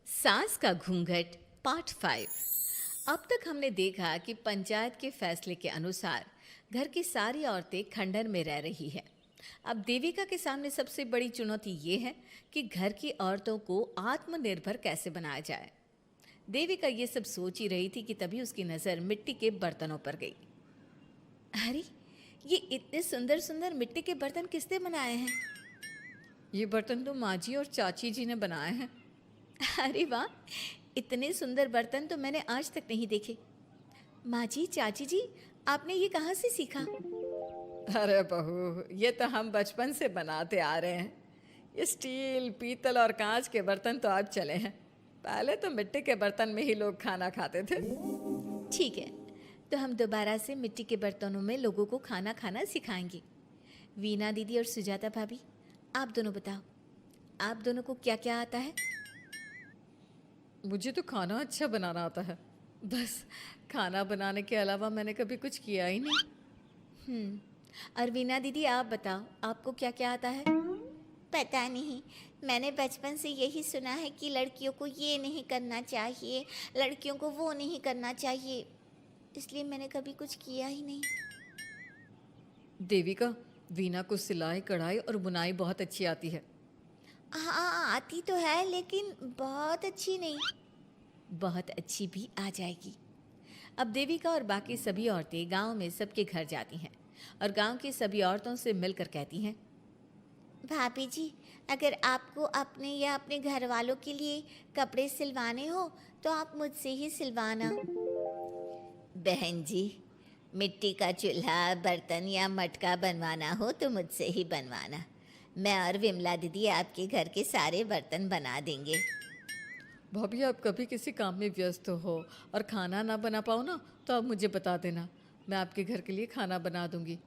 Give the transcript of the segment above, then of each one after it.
सास का घूंघट पार्ट 5। अब तक हमने देखा कि पंचायत के फैसले के अनुसार घर की सारी औरतें खंडहर में रह रही हैं। अब देविका के सामने सबसे बड़ी चुनौती ये है कि घर की औरतों को आत्मनिर्भर कैसे बनाया जाए। देविका ये सब सोच ही रही थी कि तभी उसकी नज़र मिट्टी के बर्तनों पर गई। अरे, ये इतने सुंदर सुंदर मिट्टी के बर्तन किसने बनाए हैं? ये बर्तन तो माँ जी और चाची जी ने बनाए हैं। अरे वाह, इतने सुंदर बर्तन तो मैंने आज तक नहीं देखे। माँ जी, चाची जी, आपने ये कहाँ से सीखा? अरे बहू, ये तो हम बचपन से बनाते आ रहे हैं। ये स्टील, पीतल और कांच के बर्तन तो अब चले हैं। पहले तो मिट्टी के बर्तन में ही लोग खाना खाते थे। ठीक है, तो हम दोबारा से मिट्टी के बर्तनों में लोगों को खाना खाना सिखाएंगे। वीना दीदी और सुजाता भाभी, आप दोनों बताओ, आप दोनों को क्या क्या आता है? मुझे तो खाना अच्छा बनाना आता है। बस खाना बनाने के अलावा मैंने कभी कुछ किया ही नहीं। और वीना दीदी, आप बताओ, आपको क्या क्या आता है? पता नहीं, मैंने बचपन से यही सुना है कि लड़कियों को ये नहीं करना चाहिए, लड़कियों को वो नहीं करना चाहिए, इसलिए मैंने कभी कुछ किया ही नहीं। देविका, वीना को सिलाई, कढ़ाई और बुनाई बहुत अच्छी आती है। हाँ, आती तो है लेकिन बहुत अच्छी नहीं। बहुत अच्छी भी आ जाएगी। अब देविका और बाकी सभी औरतें गांव में सबके घर जाती हैं और गांव की सभी औरतों से मिलकर कहती हैं, भाभी जी, अगर आपको अपने या अपने घर वालों के लिए कपड़े सिलवाने हो तो आप मुझसे ही सिलवाना। बहन जी, मिट्टी का चूल्हा, बर्तन या मटका बनवाना हो तो मुझसे ही बनवाना। मैं और विमला दीदी आपके घर के सारे बर्तन बना देंगे। भाभी, आप कभी किसी काम में व्यस्त हो और खाना ना बना पाओ ना, तो आप मुझे बता देना, मैं आपके घर के लिए खाना बना दूंगी।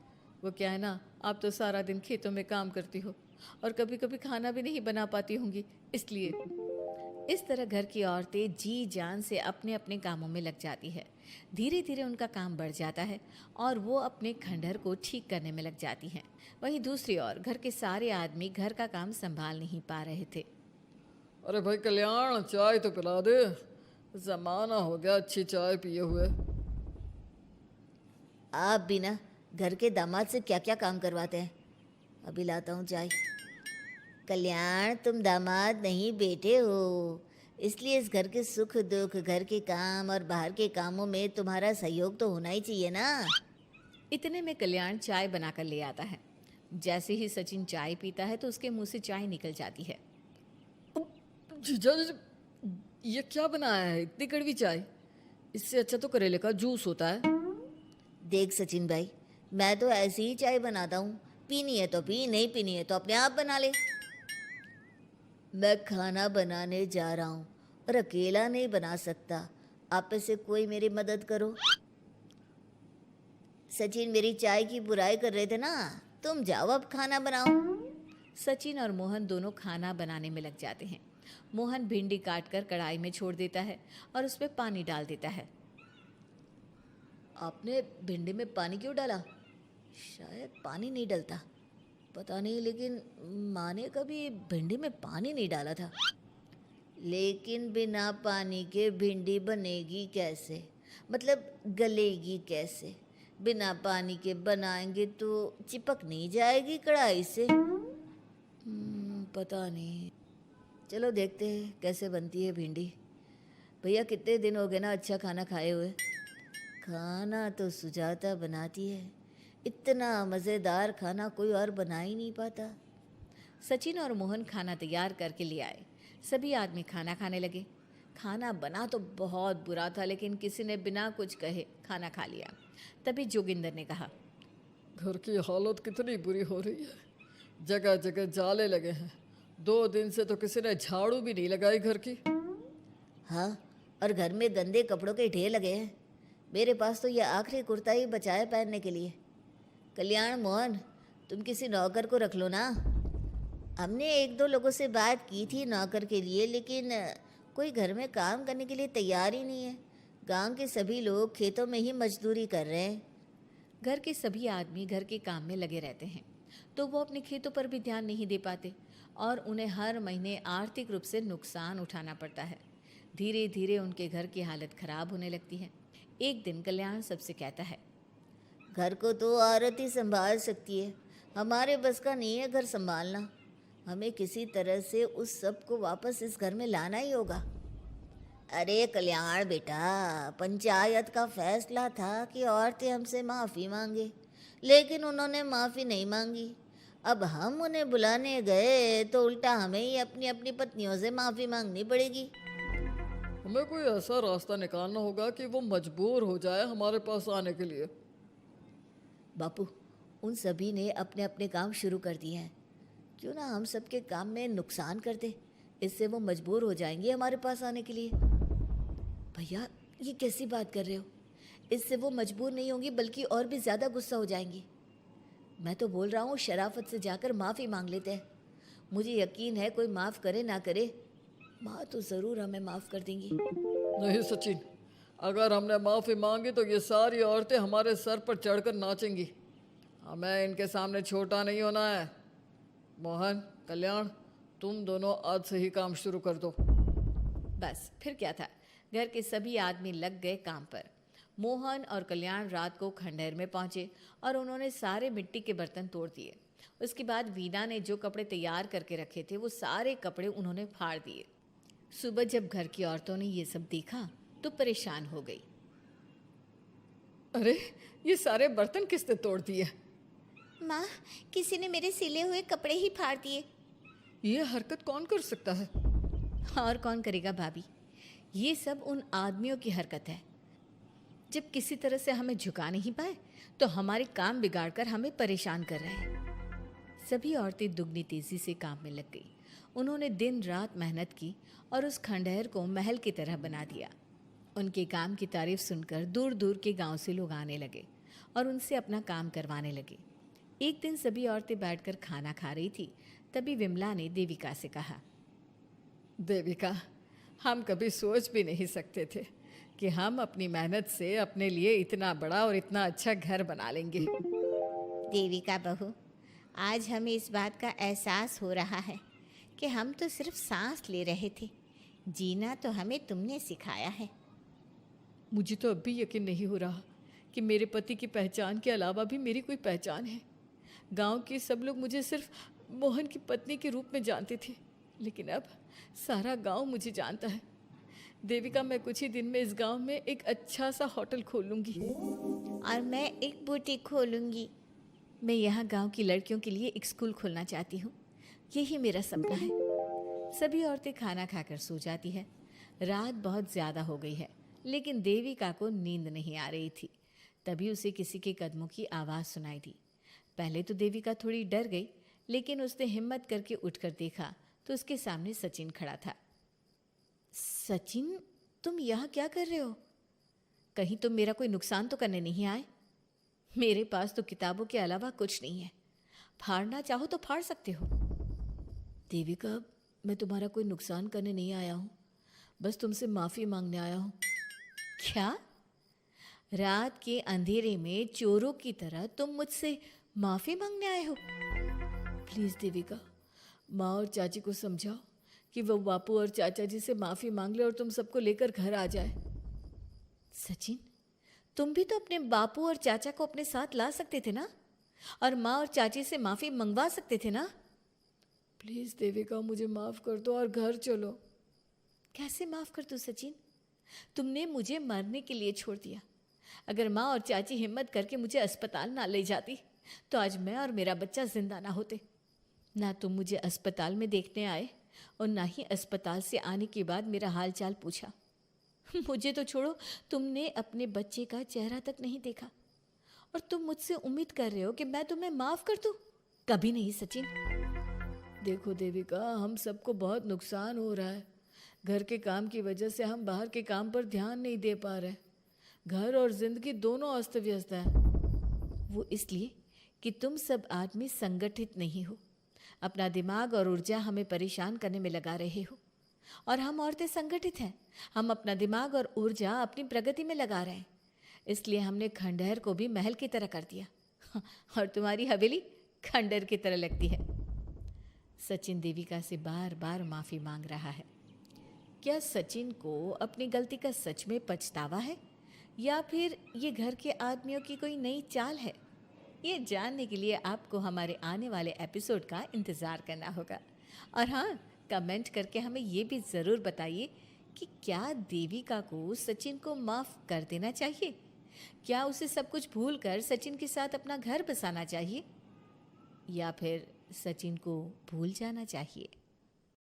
वो क्या है ना, आप तो सारा दिन खेतों में काम करती हो और कभी कभी खाना भी नहीं बना पाती होंगी, इसलिए। इस तरह घर की औरतें जी जान से अपने अपने कामों में लग जाती है। धीरे धीरे उनका काम बढ़ जाता है और वो अपने खंडहर को ठीक करने में लग जाती हैं। वहीं दूसरी ओर घर के सारे आदमी घर का काम संभाल नहीं पा रहे थे। अरे भाई कल्याण, चाय तो पिला दे। जमाना हो गया अच्छी चाय पिए हुए। आप भी ना घर के दामाद से क्या क्या काम करवाते हैं। अभी लाता हूँ चाय। कल्याण, तुम दामाद नहीं बेटे हो, इसलिए इस घर के सुख दुख, घर के काम और बाहर के कामों में तुम्हारा सहयोग तो होना ही चाहिए ना। इतने में कल्याण चाय बनाकर ले आता है। जैसे ही सचिन चाय पीता है तो उसके मुंह से चाय निकल जाती है। जीजा जी, ये क्या बनाया है, इतनी कड़वी चाय? इससे अच्छा तो करेले का जूस होता है। देख सचिन भाई, मैं तो ऐसी ही चाय बनाता हूँ, पीनी है तो पी, नहीं पीनी है तो अपने आप बना ले। मैं खाना बनाने जा रहा हूँ और अकेला नहीं बना सकता, आप में से कोई मेरी मदद करो। सचिन मेरी चाय की बुराई कर रहे थे ना, तुम जाओ अब खाना बनाओ। सचिन और मोहन दोनों खाना बनाने में लग जाते हैं। मोहन भिंडी काटकर कढ़ाई में छोड़ देता है और उसमें पानी डाल देता है। आपने भिंडी में पानी क्यों डाला? शायद पानी नहीं डलता, पता नहीं, लेकिन माँ ने कभी भिंडी में पानी नहीं डाला था। लेकिन बिना पानी के भिंडी बनेगी कैसे, मतलब गलेगी कैसे? बिना पानी के बनाएंगे तो चिपक नहीं जाएगी कढ़ाई से? पता नहीं, चलो देखते हैं कैसे बनती है भिंडी। भैया, कितने दिन हो गए ना अच्छा खाना खाए हुए। खाना तो सुजाता बनाती है, इतना मज़ेदार खाना कोई और बना ही नहीं पाता। सचिन और मोहन खाना तैयार करके ले आए। सभी आदमी खाना खाने लगे। खाना बना तो बहुत बुरा था, लेकिन किसी ने बिना कुछ कहे खाना खा लिया। तभी जोगिंदर ने कहा, घर की हालत कितनी बुरी हो रही है, जगह जगह जाले लगे हैं। 2 दिन से तो किसी ने झाड़ू भी नहीं लगाई घर की। हाँ, और घर में गंदे कपड़ों के ढेर लगे हैं। मेरे पास तो ये आखिरी कुर्ता ही बचा है पहनने के लिए। कल्याण, मोहन, तुम किसी नौकर को रख लो ना। हमने एक दो लोगों से बात की थी नौकर के लिए, लेकिन कोई घर में काम करने के लिए तैयार ही नहीं है। गांव के सभी लोग खेतों में ही मजदूरी कर रहे हैं। घर के सभी आदमी घर के काम में लगे रहते हैं, तो वो अपने खेतों पर भी ध्यान नहीं दे पाते और उन्हें हर महीने आर्थिक रूप से नुकसान उठाना पड़ता है। धीरे धीरे उनके घर की हालत खराब होने लगती है। एक दिन कल्याण सबसे कहता है, घर को तो औरत ही संभाल सकती है, हमारे बस का नहीं है घर संभालना। हमें किसी तरह से उस सब को वापस इस घर में लाना ही होगा। अरे कल्याण बेटा, पंचायत का फैसला था कि औरतें हमसे माफ़ी मांगे, लेकिन उन्होंने माफ़ी नहीं मांगी। अब हम उन्हें बुलाने गए तो उल्टा हमें ही अपनी अपनी पत्नियों से माफ़ी मांगनी पड़ेगी। हमें कोई ऐसा रास्ता निकालना होगा कि वो मजबूर हो जाए हमारे पास आने के लिए। बापू, उन सभी ने अपने अपने काम शुरू कर दिए हैं, क्यों ना हम सबके काम में नुकसान कर दे, इससे वो मजबूर हो जाएंगे हमारे पास आने के लिए। भैया, ये कैसी बात कर रहे हो? इससे वो मजबूर नहीं होंगी बल्कि और भी ज़्यादा गुस्सा हो जाएंगी। मैं तो बोल रहा हूँ शराफत से जाकर माफ़ी मांग लेते हैं। मुझे यकीन है कोई माफ़ करे ना करे, माँ तो ज़रूर हमें माफ़ कर देंगी। नहीं सचिन, अगर हमने माफ़ी मांगी तो ये सारी औरतें हमारे सर पर चढ़कर नाचेंगी। हमें इनके सामने छोटा नहीं होना है। मोहन, कल्याण, तुम दोनों आज से ही काम शुरू कर दो। बस फिर क्या था, घर के सभी आदमी लग गए काम पर। मोहन और कल्याण रात को खंडहर में पहुंचे और उन्होंने सारे मिट्टी के बर्तन तोड़ दिए। उसके बाद वीना ने जो कपड़े तैयार करके रखे थे वो सारे कपड़े उन्होंने फाड़ दिए। सुबह जब घर की औरतों ने ये सब देखा तो परेशान हो गई। अरे, ये सारे बर्तन किसने तोड़ दिए? माँ, किसी ने मेरे सिले हुए कपड़े ही फाड़ दिए। ये हरकत कौन कर सकता है? और कौन करेगा भाभी, ये सब उन आदमियों की हरकत है। जब किसी तरह से हमें झुका नहीं पाए तो हमारे काम बिगाड़कर हमें परेशान कर रहे हैं। सभी औरतें दुगनी तेजी से काम में लग गई। उन्होंने दिन रात मेहनत की और उस खंडहर को महल की तरह बना दिया। उनके काम की तारीफ सुनकर दूर दूर के गांव से लोग आने लगे और उनसे अपना काम करवाने लगे। एक दिन सभी औरतें बैठकर खाना खा रही थी, तभी विमला ने देविका से कहा, देविका, हम कभी सोच भी नहीं सकते थे कि हम अपनी मेहनत से अपने लिए इतना बड़ा और इतना अच्छा घर बना लेंगे। देविका बहू, आज हमें इस बात का एहसास हो रहा है कि हम तो सिर्फ सांस ले रहे थे, जीना तो हमें तुमने सिखाया है। मुझे तो अब भी यकीन नहीं हो रहा कि मेरे पति की पहचान के अलावा भी मेरी कोई पहचान है। गांव के सब लोग मुझे सिर्फ मोहन की पत्नी के रूप में जानते थे, लेकिन अब सारा गांव मुझे जानता है। देविका, मैं कुछ ही दिन में इस गांव में एक अच्छा सा होटल खोल लूँगी। और मैं एक बुटीक खोलूँगी। मैं यहाँ गांव की लड़कियों के लिए एक स्कूल खोलना चाहती हूँ, यही मेरा सपना है। सभी औरतें खाना खाकर सो जाती है। रात बहुत ज़्यादा हो गई है, लेकिन देविका को नींद नहीं आ रही थी। तभी उसे किसी के कदमों की आवाज़ सुनाई दी। पहले तो देविका थोड़ी डर गई, लेकिन उसने हिम्मत करके उठकर देखा तो उसके सामने सचिन खड़ा था। सचिन, तुम यहाँ क्या कर रहे हो? कहीं तुम मेरा कोई नुकसान तो करने नहीं आए? मेरे पास तो किताबों के अलावा कुछ नहीं है, फाड़ना चाहो तो फाड़ सकते हो। देविका, मैं तुम्हारा कोई नुकसान करने नहीं आया हूँ, बस तुमसे माफ़ी मांगने आया हूँ। क्या? रात के अंधेरे में चोरों की तरह तुम मुझसे माफ़ी मांगने आए हो? प्लीज़ देविका, माँ और चाची को समझाओ कि वो बापू और चाचा जी से माफ़ी मांग ले और तुम सबको लेकर घर आ जाए। सचिन, तुम भी तो अपने बापू और चाचा को अपने साथ ला सकते थे ना, और माँ और चाची से माफ़ी मंगवा सकते थे ना। प्लीज़ देविका, मुझे माफ़ कर दो और घर चलो। कैसे माफ़ कर दूँ सचिन? तुमने मुझे मरने के लिए छोड़ दिया। अगर माँ और चाची हिम्मत करके मुझे अस्पताल ना ले जाती तो आज मैं और मेरा बच्चा जिंदा ना होते। ना तुम मुझे अस्पताल में देखने आए और ना ही अस्पताल से आने के बाद मेरा हाल चाल पूछा। मुझे तो छोड़ो, तुमने अपने बच्चे का चेहरा तक नहीं देखा और तुम मुझसे उम्मीद कर रहे हो कि मैं तुम्हें माफ़ कर दूँ? कभी नहीं सचिन। देखो देविका, हम सबको बहुत नुकसान हो रहा है। घर के काम की वजह से हम बाहर के काम पर ध्यान नहीं दे पा रहे। घर और जिंदगी दोनों अस्त व्यस्त है। वो इसलिए कि तुम सब आदमी संगठित नहीं हो, अपना दिमाग और ऊर्जा हमें परेशान करने में लगा रहे हो। और हम औरतें संगठित हैं, हम अपना दिमाग और ऊर्जा अपनी प्रगति में लगा रहे हैं। इसलिए हमने खंडहर को भी महल की तरह कर दिया और तुम्हारी हवेली खंडहर की तरह लगती है। सचिन देविका से बार बार माफ़ी मांग रहा है। क्या सचिन को अपनी गलती का सच में पछतावा है, या फिर ये घर के आदमियों की कोई नई चाल है? ये जानने के लिए आपको हमारे आने वाले एपिसोड का इंतज़ार करना होगा। और हाँ, कमेंट करके हमें ये भी ज़रूर बताइए कि क्या देविका को सचिन को माफ़ कर देना चाहिए? क्या उसे सब कुछ भूलकर सचिन के साथ अपना घर बसाना चाहिए, या फिर सचिन को भूल जाना चाहिए?